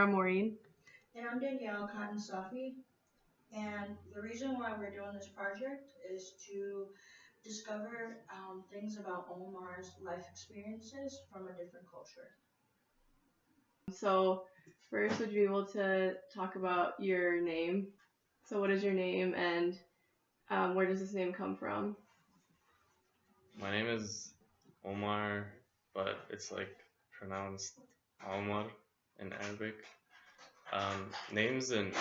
Moreen. And I'm Safi. And the reason why we're doing this project is to discover things about Omar's life experiences from a different culture. So first, would you be able to talk about your name? So what is your name, and where does this name come from? My name is Omar, but it's like pronounced Omar in Arabic. Names in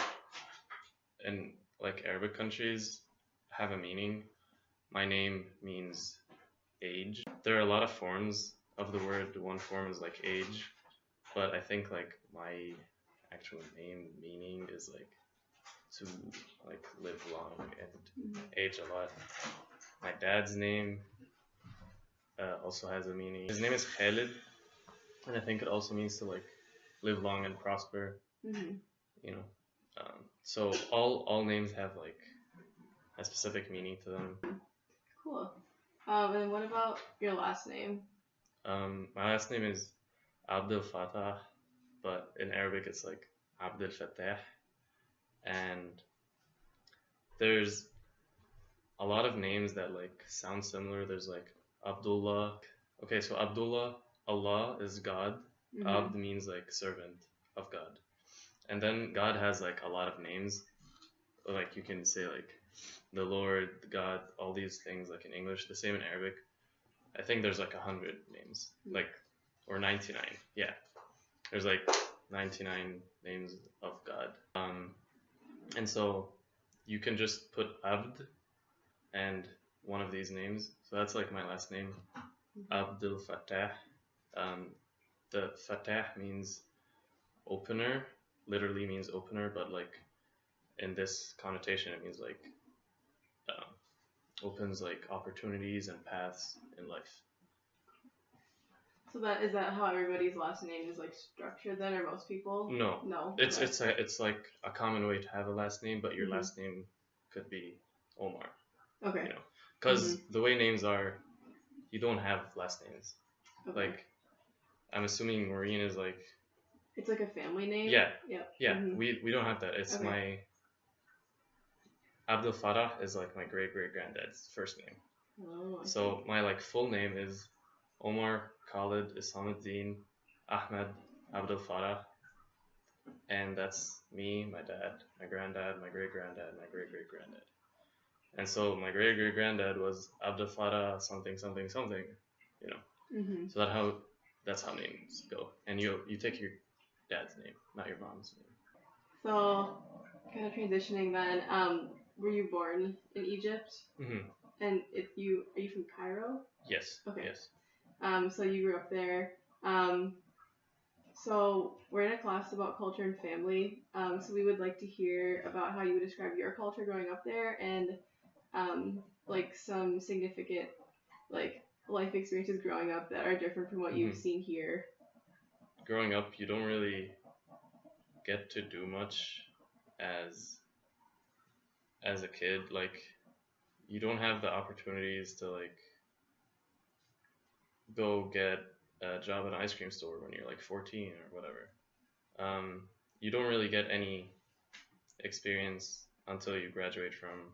like Arabic countries have a meaning. My name means age. There are a lot of forms of the word. One form is like age, but I think like my actual name meaning is like to like live long and age a lot. My dad's name also has a meaning. His name is Khalid, and I think it also means to like live long and prosper. You know, so all names have like a specific meaning to them. Cool. And what about your last name? My last name is Abdelfatah, but in Arabic it's like Abdelfatah, and there's a lot of names that like sound similar. There's like Abdullah. Okay, so Abdullah, Allah is God. Abd means like servant of God. And then God has like a lot of names. Like you can say like the Lord, God, all these things like in English. The same in Arabic. I think there's like 100 names, like, or 99. Yeah, there's like 99 names of God. And so you can just put Abd and one of these names. So that's like my last name, Abdelfatah. The Fatah means opener, literally means opener, but like in this connotation it means like opens like opportunities and paths in life. So is that how everybody's last name is like structured then, or most people? No. It's like a common way to have a last name, but your last name could be Omar. Okay. You know, because the way names are, you don't have last names. Okay. Like, I'm assuming Moreen is like. It's like a family name. Yeah. Yep. Yeah. We don't have that. It's my. Abdelfatah is like my great granddad's first name. Oh. So my like full name is Omar Khalid Islamuddin Ahmed Abdelfatah, and that's me, my dad, my granddad, my great granddad, my great granddad. And so my great granddad was Abdelfatah something, you know. So that's how names go. And you take your dad's name, not your mom's name. So kind of transitioning then, were you born in Egypt? And are you from Cairo? Yes. Okay. Yes. So you grew up there. So we're in a class about culture and family. So we would like to hear about how you would describe your culture growing up there, and like some significant like life experiences growing up that are different from what you've seen here. Growing up, you don't really get to do much as a kid. Like, you don't have the opportunities to like go get a job at an ice cream store when you're like 14 or whatever. You don't really get any experience until you graduate from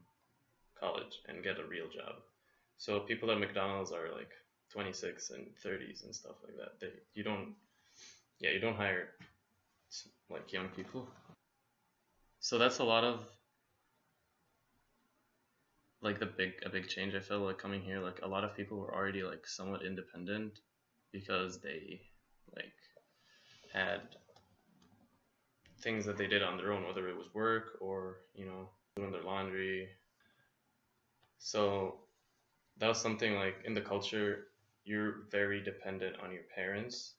college and get a real job. So people at McDonald's are like 26 and 30s and stuff like that. You don't hire like young people. So that's a lot of like a big change. I feel like coming here, like a lot of people were already like somewhat independent because they like had things that they did on their own, whether it was work or, you know, doing their laundry. So that was something like in the culture, you're very dependent on your parents,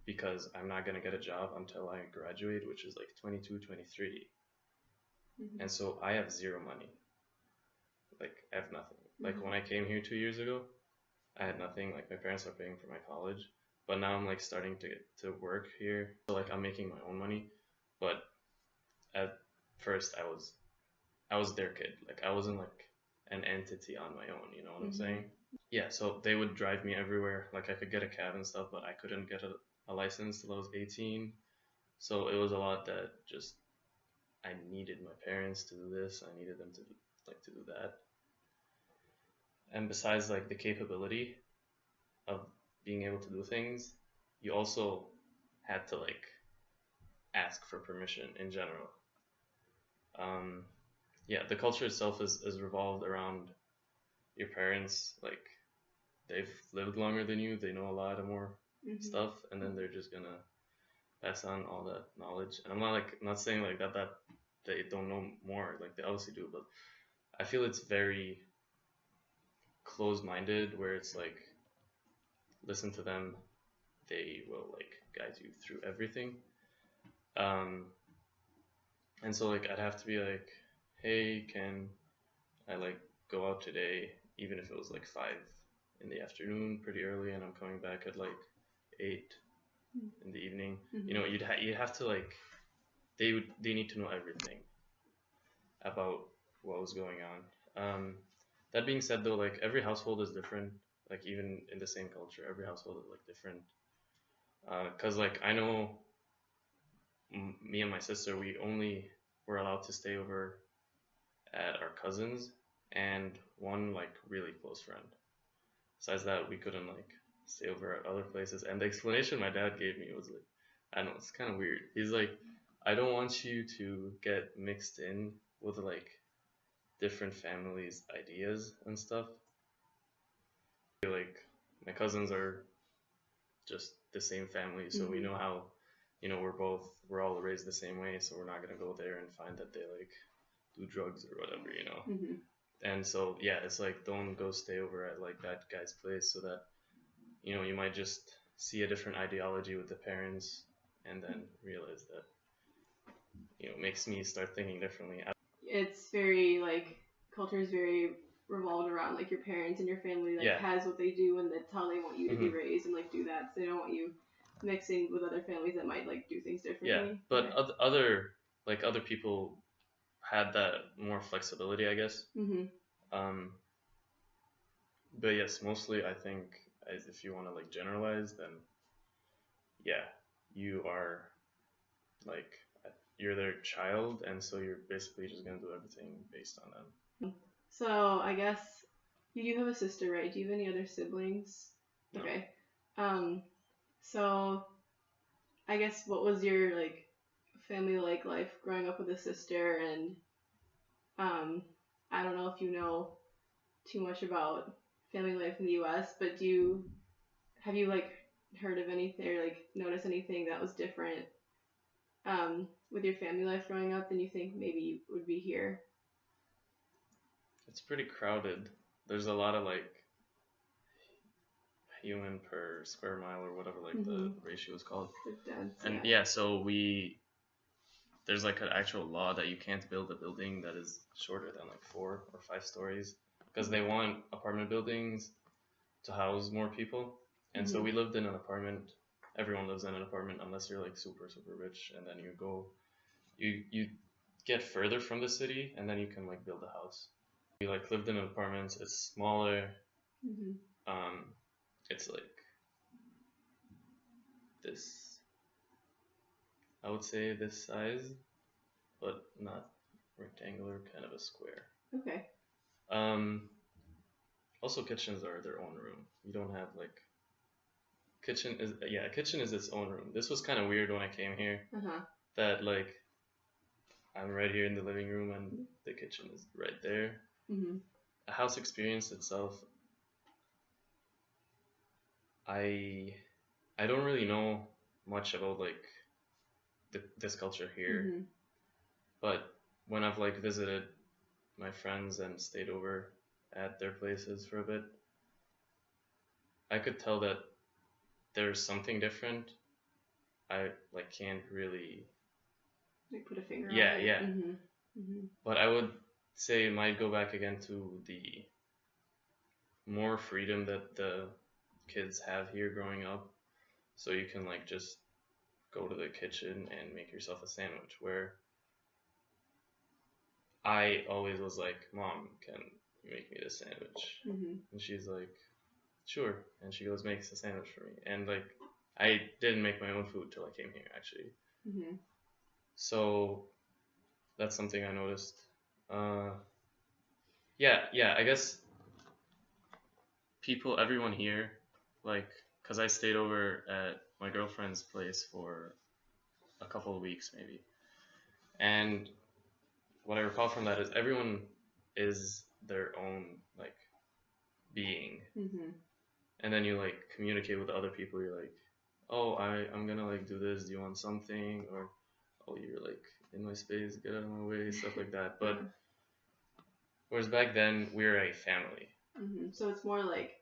because I'm not going to get a job until I graduate, which is like 22, 23. And so I have zero money. Like, I have nothing. Like, when I came here 2 years ago, I had nothing. Like, my parents are paying for my college. But now I'm like starting to work here. So like I'm making my own money. But at first I was their kid. Like, I wasn't like an entity on my own, you know what I'm saying? Yeah, so they would drive me everywhere. Like, I could get a cab and stuff, but I couldn't get a license till I was 18. So it was a lot that just I needed my parents to do this, I needed them to do that. And besides like the capability of being able to do things, you also had to like ask for permission in general. Yeah, the culture itself is revolved around your parents. Like they've lived longer than you, they know a lot more stuff, and then they're just gonna pass on all that knowledge. And I'm not saying like that they don't know more, like they obviously do, but I feel it's very closed-minded, where it's like listen to them, they will like guide you through everything. And so like I'd have to be like, hey, can I like go out today, even if it was like 5 in the afternoon, pretty early, and I'm coming back at like 8 in the evening. You know, you'd have to like they need to know everything about what was going on. That being said, though, like every household is different. Like even in the same culture, every household is like different. Cause like I know me and my sister, we only were allowed to stay over at our cousins and one like really close friend. Besides that, we couldn't like stay over at other places. And the explanation my dad gave me was like, I don't know, it's kind of weird. He's like, I don't want you to get mixed in with like different families' ideas and stuff. Like my cousins are just the same family, so we know how, you know, we're all raised the same way, so we're not gonna go there and find that they like do drugs or whatever, you know. And so yeah, it's like don't go stay over at like that guy's place, so that, you know, you might just see a different ideology with the parents and then realize that, you know, makes me start thinking differently. It's very like culture is very revolved around like your parents and your family like has what they do and that's how they want you to be raised and like do that, so they don't want you mixing with other families that might like do things differently. Yeah, but other people had that more flexibility, I guess. But yes, mostly I think if you want to like generalize, then yeah, you are like you're their child, and so you're basically just gonna do everything based on them. So I guess you do have a sister, right? Do you have any other siblings? No. Okay. So I guess what was your like family like life growing up with a sister? And I don't know if you know too much about family life in the U.S., but have you like heard of anything or like noticed anything that was different with your family life growing up than you think maybe would be here? It's pretty crowded. There's a lot of like human per square mile or whatever like the ratio is called. And yeah, so there's like an actual law that you can't build a building that is shorter than like 4 or 5 stories, because they want apartment buildings to house more people. And so we lived in an apartment. Everyone lives in an apartment unless you're like super rich, and then you get further from the city, and then you can like build a house. We like lived in apartments. It's smaller. It's like this, I would say this size, but not rectangular, kind of a square. Okay. Also, kitchens are their own room. You don't have like kitchen is its own room. This was kind of weird when I came here. That like I'm right here in the living room and the kitchen is right there. A house experience itself, I don't really know much about like this culture here, but when I've like visited my friends and stayed over at their places for a bit, I could tell that there's something different. I like can't really like put a finger on it. Yeah. But I would say it might go back again to the more freedom that the kids have here growing up. So you can like just go to the kitchen and make yourself a sandwich, where I always was like, Mom, can you make me this sandwich? And she's like, sure. And she goes, makes a sandwich for me. And like I didn't make my own food till I came here, actually. Mhm. So that's something I noticed. Yeah, I guess everyone here, like, cause I stayed over at my girlfriend's place for a couple of weeks maybe, and what I recall from that is everyone is their own like being, Mhm. and then you like communicate with other people. You're like, oh, I'm gonna like do this. Do you want something? Or oh, you're like in my space, get out of my way, stuff like that. But whereas back then we were a family. So it's more like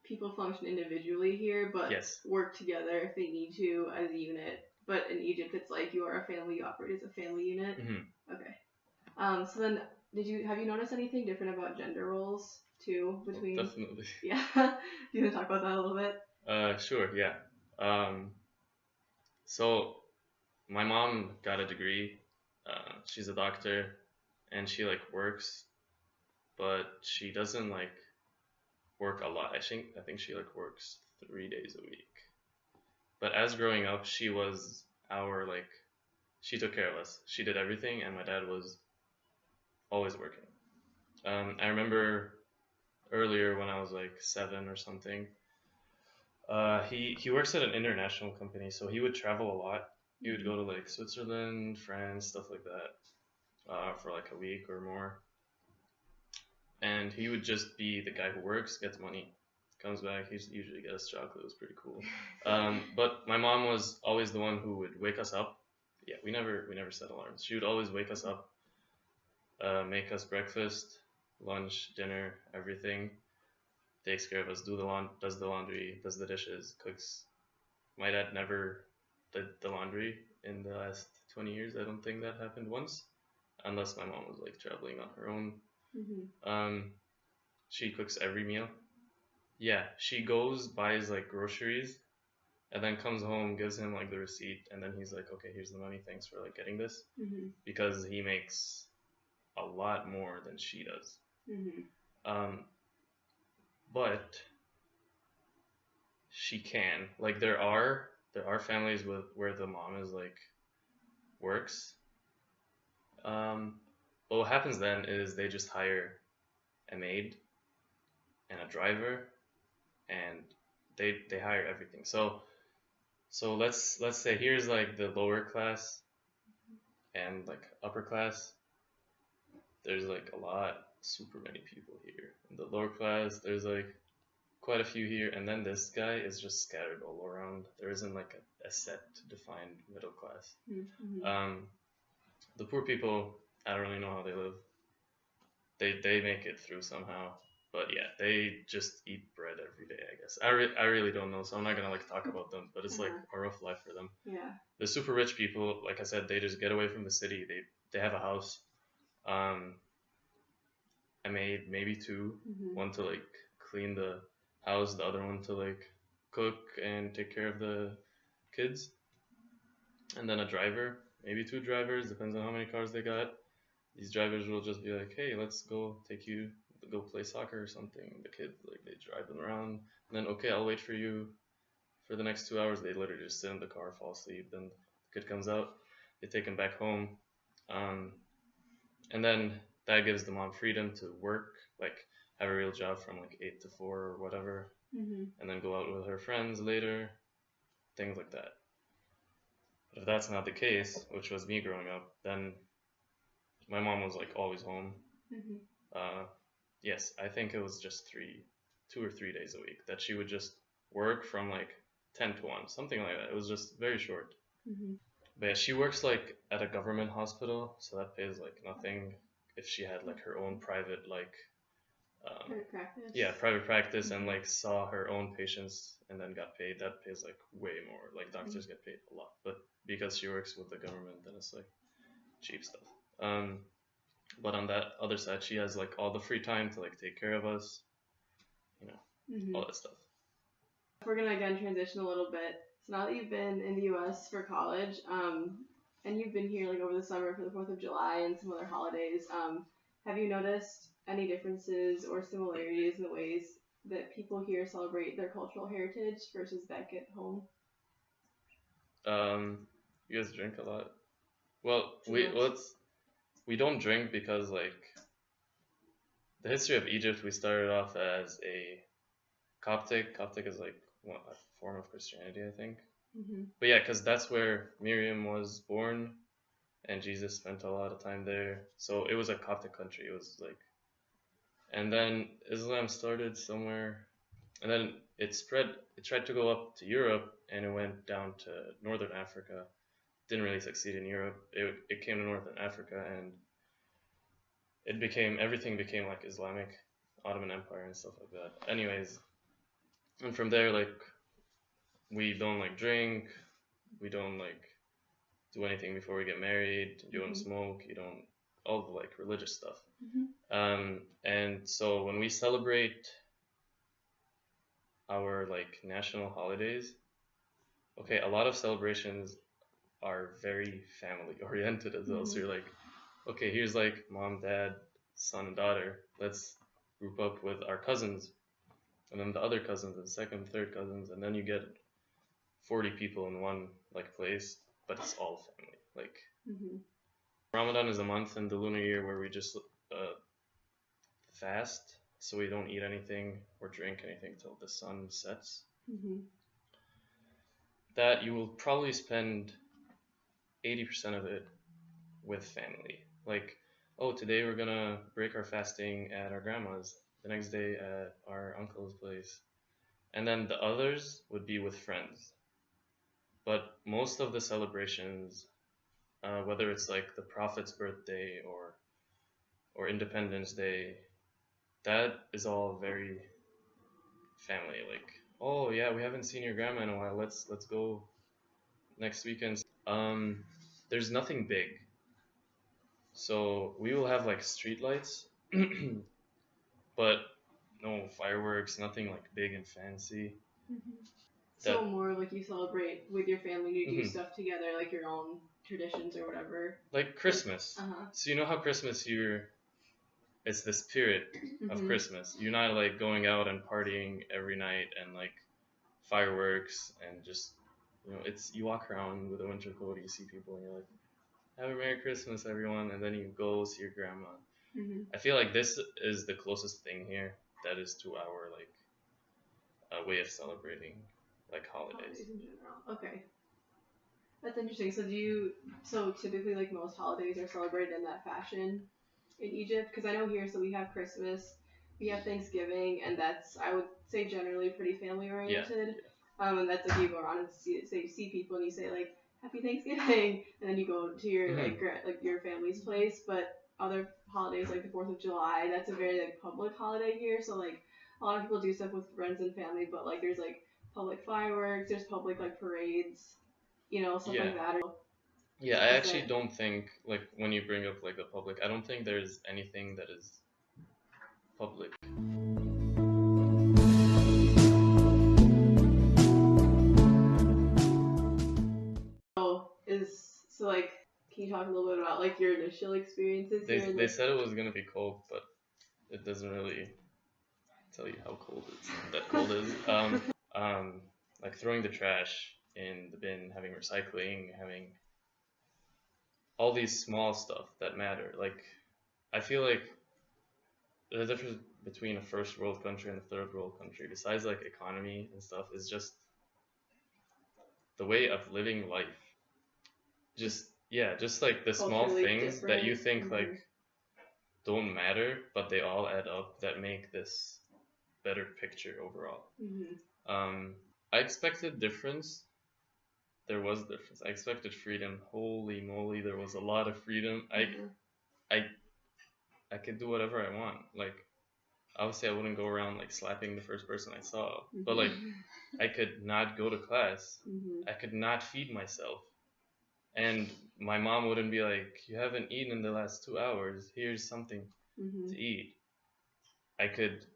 people function individually here, but Yes. work together if they need to as a unit. But in Egypt, it's like you are a family, you operate as a family unit. Okay. So then, have you noticed anything different about gender roles too between? Definitely. Yeah. Do you want to talk about that a little bit? Sure. Yeah. So my mom got a degree. She's a doctor, and she like works, but she doesn't like work a lot. I think she like works 3 days a week. But as growing up, she was our like she took care of us. She did everything, and my dad was always working. I remember earlier when I was like 7 or something. He works at an international company, so he would travel a lot. He would go to like Switzerland, France, stuff like that, for like a week or more. And he would just be the guy who works, gets money, comes back. He usually gets chocolate. It was pretty cool. But my mom was always the one who would wake us up. Yeah, we never set alarms. She would always wake us up, make us breakfast, lunch, dinner, everything. Takes care of us, does the laundry, does the dishes, cooks. My dad never did the laundry in the last 20 years. I don't think that happened once, unless my mom was like traveling on her own. She cooks every meal. Yeah, she goes, buys like groceries, and then comes home, gives him like the receipt, and then he's like, okay, here's the money, thanks for like getting this, because he makes a lot more than she does. But she can like there are families where the mom is like works. But what happens then is they just hire a maid and a driver, and they hire everything. So let's say here's like the lower class and like upper class. There's like super many people here. In the lower class, there's like quite a few here, and then this guy is just scattered all around. There isn't like a set defined middle class. The poor people, I don't really know how they live. They make it through somehow, but yeah, they just eat bread every day, I guess. I really don't know, so I'm not gonna like talk about them, but it's like a rough life for them. Yeah. The super rich people, like I said, they just get away from the city. They have a house, a maid, maybe two, one to like clean the house, the other one to like cook and take care of the kids, and then a driver, maybe two drivers, depends on how many cars they got. These drivers will just be like, hey, let's go go play soccer or something. The kids, like, they drive them around, and then okay, I'll wait for you for the next 2 hours. They literally just sit in the car, fall asleep. Then the kid comes out, they take him back home, and then that gives the mom freedom to work, like have a real job from like 8 to 4 or whatever, and then go out with her friends later, things like that. But if that's not the case, which was me growing up, then my mom was like always home. Yes, I think it was just 2 or 3 days a week that she would just work from like 10 to 1, something like that. It was just very short. But yeah, she works like at a government hospital, so that pays like nothing. If she had like her own private like private practice. Yeah, private practice, and like saw her own patients and then got paid, that pays like way more. Like doctors get paid a lot, but because she works with the government, then it's like cheap stuff. But on that other side, she has like all the free time to like take care of us, all that stuff. We're gonna again transition a little bit. So now that you've been in the U.S. for college, and you've been here like over the summer for the 4th of July and some other holidays, have you noticed any differences or similarities in the ways that people here celebrate their cultural heritage versus back at home? You guys drink a lot? Well, Too we much. we don't drink because like the history of Egypt, we started off as a Coptic. Coptic is like a form of Christianity, I think. Mm-hmm. But yeah, because that's where Miriam was born, and Jesus spent a lot of time there. So it was a Coptic country. It was like, and then Islam started somewhere, and then it spread. It tried to go up to Europe, and it went down to Northern Africa. Didn't really succeed in Europe. It came to Northern Africa, and everything became like Islamic, Ottoman Empire and stuff like that. Anyways, and from there, like, we don't like drink, we don't like do anything before we get married. You don't smoke, you don't, all the like religious stuff. And so when we celebrate our like national holidays, okay, a lot of celebrations are very family oriented as well. So you're like, okay, here's like mom, dad, son, and daughter. Let's group up with our cousins, and then the other cousins, and second, third cousins, and then you get 40 people in one like place, but it's all family. Like, Ramadan is a month in the lunar year where we just fast, so we don't eat anything or drink anything till the sun sets. That you will probably spend 80% of it with family. Like, oh, today we're gonna break our fasting at our grandma's, the next day at our uncle's place, and then the others would be with friends. But most of the celebrations, whether it's like the Prophet's birthday or Independence Day, that is all very family. Like, oh yeah, we haven't seen your grandma in a while. Let's go next weekend. There's nothing big. So we will have like street lights, but no fireworks, nothing like big and fancy. So more like you celebrate with your family, you do stuff together, like your own traditions or whatever. Like Christmas. So you know how Christmas it's the spirit of Christmas. You're not like going out and partying every night and like fireworks and just, it's, you walk around with a winter coat, you see people and you're like, have a Merry Christmas, everyone, and then you go see your grandma. I feel like this is the closest thing here that is to our like way of celebrating like holidays in general. Okay, that's interesting. So typically like most holidays are celebrated in that fashion in Egypt? Because I know here, so we have Christmas, we have Thanksgiving, and that's, I would say, generally pretty family oriented. And that's like you go around and see people and you say like Happy Thanksgiving, and then you go to your like your family's place. But other holidays like the 4th of July, that's a very like public holiday here. So like a lot of people do stuff with friends and family, but like there's like public fireworks, there's public like parades, stuff like that. Yeah, I actually don't think, like, when you bring up like the public, I don't think there's anything that is public. So like, can you talk a little bit about like your initial experiences here? They said it was gonna be cold, but it doesn't really tell you how cold that cold is. Like throwing the trash in the bin, having recycling, having all these small stuff that matter. Like, I feel like the difference between a first world country and a third world country, besides like economy and stuff, is just the way of living life. Just like the small things that you think like don't matter, but they all add up that make this better picture overall. I expected difference. There was difference. I expected freedom. Holy moly, there was a lot of freedom. I could do whatever I want. Like, obviously I wouldn't go around like slapping the first person I saw, but like I could not go to class. I could not feed myself. And my mom wouldn't be like, you haven't eaten in the last 2 hours. Here's something to eat. I could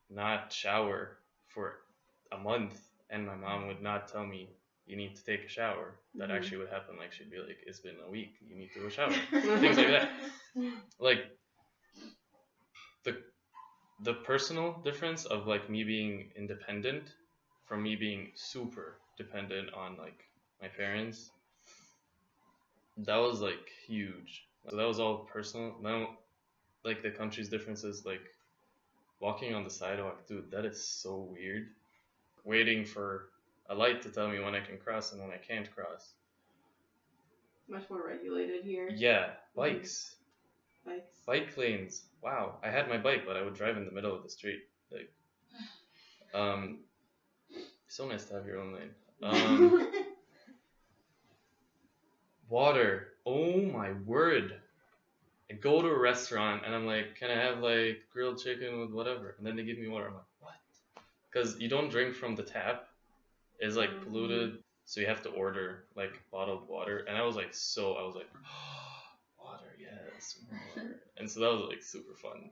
not shower for a month, and my mom would not tell me, you need to take a shower. That actually would happen. Like, she'd be like, it's been a week. You need to go shower. Things like that. Like, the personal difference of like me being independent from me being super dependent on like my parents, that was like huge. So that was all personal. Now, like the country's differences, like walking on the sidewalk, dude, that is so weird. Waiting for a light to tell me when I can cross and when I can't cross. Much more regulated here. Yeah, bikes. Bikes. Bike lanes. Wow, I had my bike, but I would drive in the middle of the street. Like, so nice to have your own lane. Water. Oh my word. I go to a restaurant and I'm like, can I have like grilled chicken with whatever? And then they give me water. I'm like, what? Because you don't drink from the tap. It's like polluted, so you have to order like bottled water. And I was like, water, yes, water. And so that was like super fun.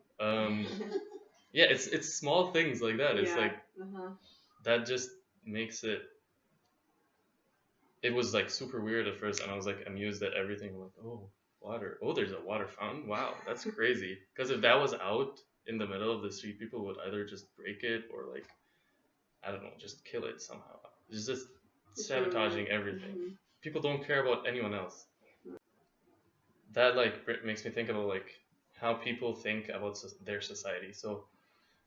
Yeah, it's small things like that. It's like that just makes it. It was like super weird at first, and I was like amused at everything. I'm like, oh, water. Oh, there's a water fountain. Wow, that's crazy. Because if that was out in the middle of the street, people would either just break it or like, I don't know, just kill it somehow. It's just sabotaging everything. People don't care about anyone else. That like makes me think about like how people think about their society. So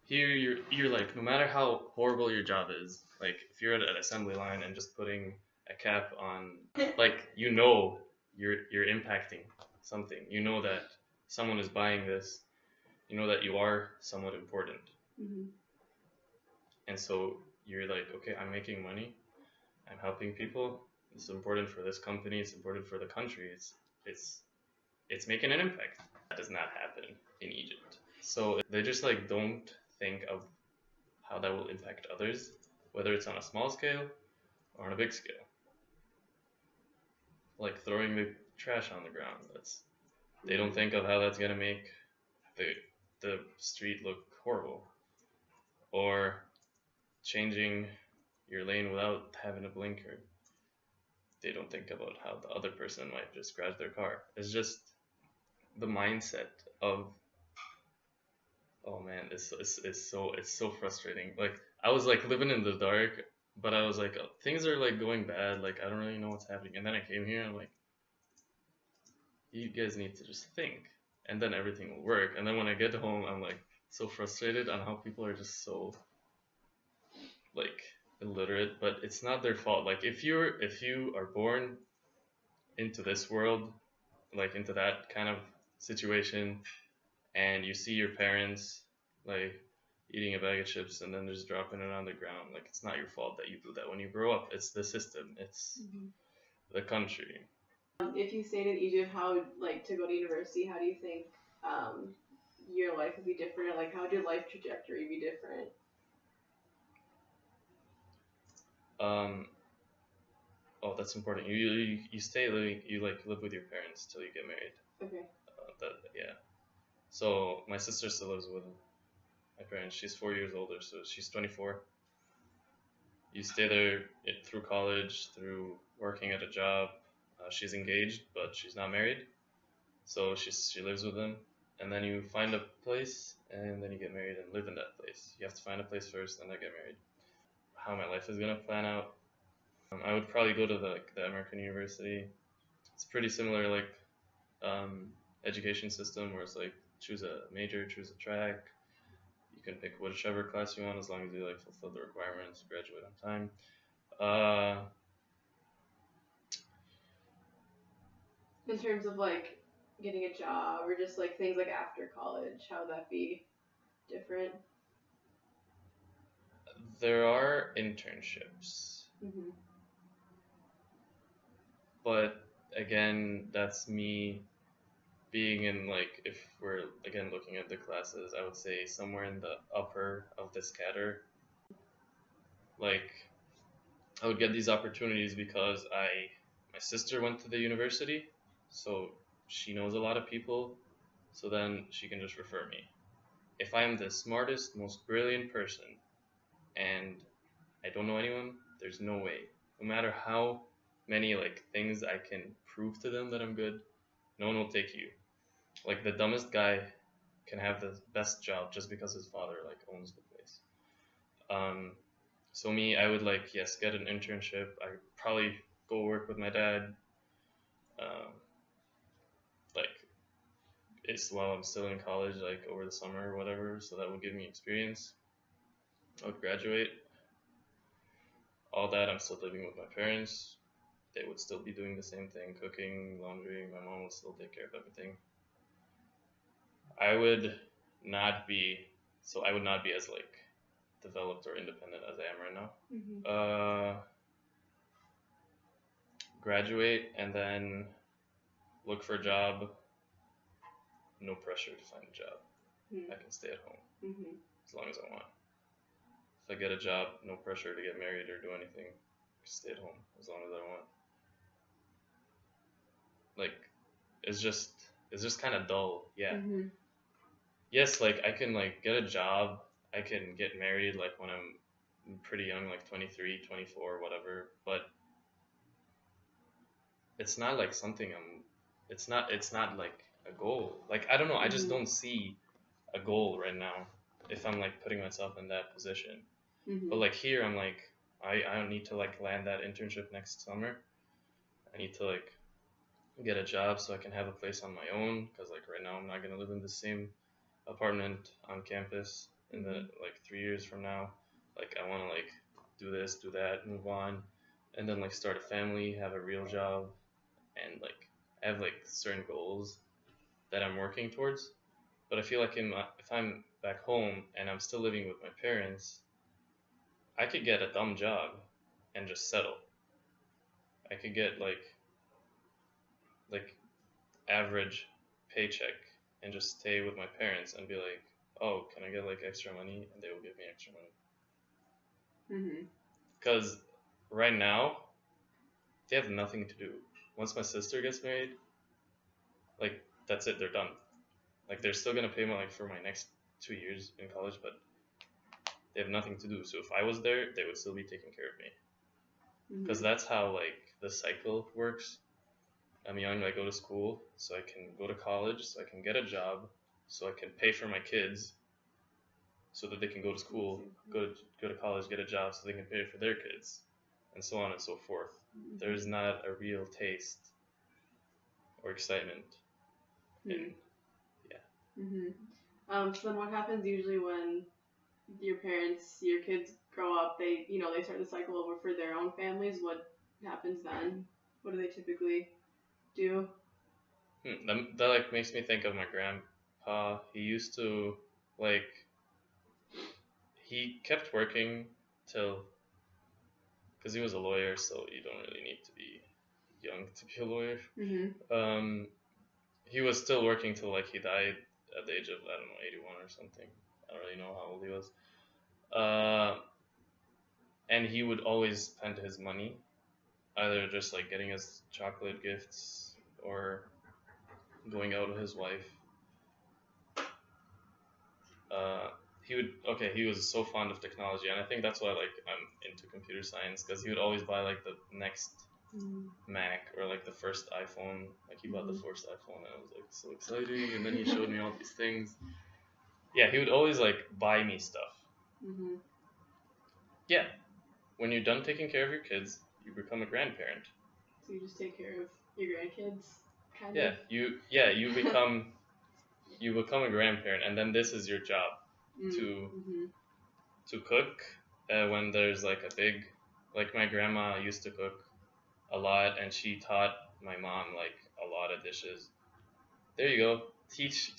here you're like, no matter how horrible your job is, like if you're at an assembly line and just putting a cap on, like you're impacting something. You know that someone is buying this. You know that you are somewhat important. And so you're like, okay, I'm making money. I'm helping people. It's important for this company. It's important for the country. It's making an impact. That does not happen in Egypt. So they just like don't think of how that will impact others, whether it's on a small scale or on a big scale. Like throwing the trash on the ground. They don't think of how that's gonna make the street look horrible. Or changing your lane without having a blinker. They don't think about how the other person might just scratch their car. It's just the mindset of, oh man, it's so frustrating. Like I was like living in the dark, but I was like, oh, things are like going bad. Like I don't really know what's happening. And then I came here and I'm like, you guys need to just think, and then everything will work. And then when I get home, I'm like so frustrated on how people are just so like illiterate, but it's not their fault. Like if you are born into this world, like into that kind of situation, and you see your parents like eating a bag of chips and then just dropping it on the ground, like it's not your fault that you do that. When you grow up, it's the system, it's the country. If you stayed in Egypt, how would, like, to go to university, how do you think your life would be different? Or, like, how would your life trajectory be different? Oh, that's important. You stay living, you like live with your parents till you get married. Okay. Yeah. So my sister still lives with my parents. She's 4 years older, so she's 24. You stay there through college, through working at a job. She's engaged, but she's not married, so she lives with them. And then you find a place, and then you get married and live in that place. You have to find a place first, then I get married. How my life is gonna plan out. I would probably go to the American university. It's pretty similar, like education system, where it's like choose a major, choose a track. You can pick whichever class you want as long as you like fulfill the requirements, graduate on time. In terms of like getting a job or just like things like after college, how would that be different? There are internships. But again, that's me being in like, if we're again looking at the classes, I would say somewhere in the upper of the scatter. Like I would get these opportunities because my sister went to the university, so she knows a lot of people, so then she can just refer me. If I'm the smartest, most brilliant person and I don't know anyone, there's no way. No matter how many like things I can prove to them that I'm good, no one will take you. Like the dumbest guy can have the best job just because his father like owns the place. So me, I would like, yes, get an internship. I probably go work with my dad. it's while I'm still in college, like over the summer or whatever, so that would give me experience. I would graduate. All that, I'm still living with my parents. They would still be doing the same thing, cooking, laundry. My mom would still take care of everything. I would not be as like developed or independent as I am right now. Mm-hmm. Graduate and then look for a job. No pressure to find a job. Mm-hmm. I can stay at home Mm-hmm. as long as I want. If I get a job, no pressure to get married or do anything. Just stay at home as long as I want. Like, it's just kind of dull. Yeah. Mm-hmm. Yes, like I can like get a job. I can get married like when I'm pretty young, like 23, 24, whatever. But it's not like something it's not like a goal. Like I don't know, I just Mm-hmm. don't see a goal right now if I'm like putting myself in that position. Mm-hmm. But like here I'm like I don't need to like land that internship next summer. I need to like get a job so I can have a place on my own, because like right now I'm not gonna live in the same apartment on campus in the like 3 years from now. Like I want to like do this, do that, move on, and then like start a family, have a real job, and like I have like certain goals that I'm working towards. But I feel like if I'm back home and I'm still living with my parents, I could get a dumb job and just settle. I could get like average paycheck and just stay with my parents and be like, oh, can I get like extra money? And they will give me extra money. Mm-hmm. Because right now, they have nothing to do. Once my sister gets married, like that's it, they're done. Like they're still gonna pay me like for my next 2 years in college, but they have nothing to do. So if I was there, they would still be taking care of me. Because that's how like the cycle works. I'm young, I go to school, so I can go to college, so I can get a job, so I can pay for my kids, so that they can go to school, go to college, get a job, so they can pay for their kids, and so on and so forth. Mm-hmm. There's not a real taste or excitement. Mm-hmm. Yeah. Mm-hmm. So then what happens usually when your kids grow up, they start the cycle over for their own families? What happens then? What do they typically do? That like makes me think of my grandpa. He used to like he kept working till, because he was a lawyer, so you don't really need to be young to be a lawyer. Mm-hmm. He was still working till like he died at the age of, I don't know, 81 or something. I don't really know how old he was. And he would always spend his money either just like getting us chocolate gifts or going out with his wife. He was so fond of technology, and I think that's why like I'm into computer science, because he would always buy like the next Mac or like the first iPhone. Like he bought the first iPhone, and I was like so exciting, and then he showed me all these things. Yeah, he would always like buy me stuff. Mm-hmm. Yeah, when you're done taking care of your kids, you become a grandparent. So you just take care of your grandkids, kind yeah, of? You become a grandparent, and then this is your job to cook when there's like a big, like my grandma used to cook a lot, and she taught my mom like a lot of dishes. There you go. Teach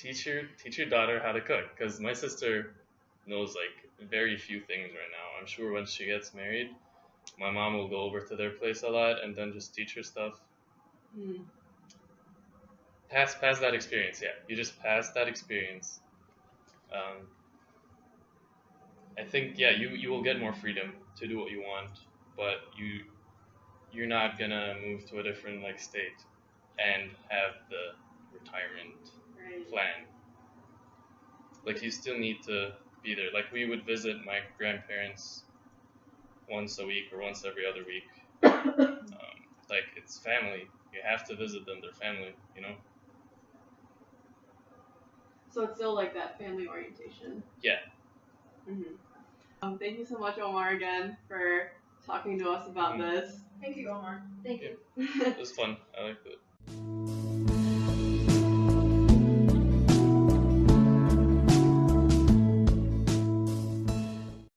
your daughter how to cook, because my sister knows like very few things right now. I'm sure once she gets married, my mom will go over to their place a lot and then just teach her stuff. Pass that experience. Yeah, you just pass that experience. I think you will get more freedom to do what you want, but you're not gonna move to a different like state and have the retirement plan. Like you still need to be there. Like we would visit my grandparents once a week or once every other week. Like it's family. You have to visit them. They're family, you know. So it's still like that family orientation. Yeah. Thank you so much, Omar, again for talking to us about this. Thank you, Omar. Thank you. It was fun. I liked it.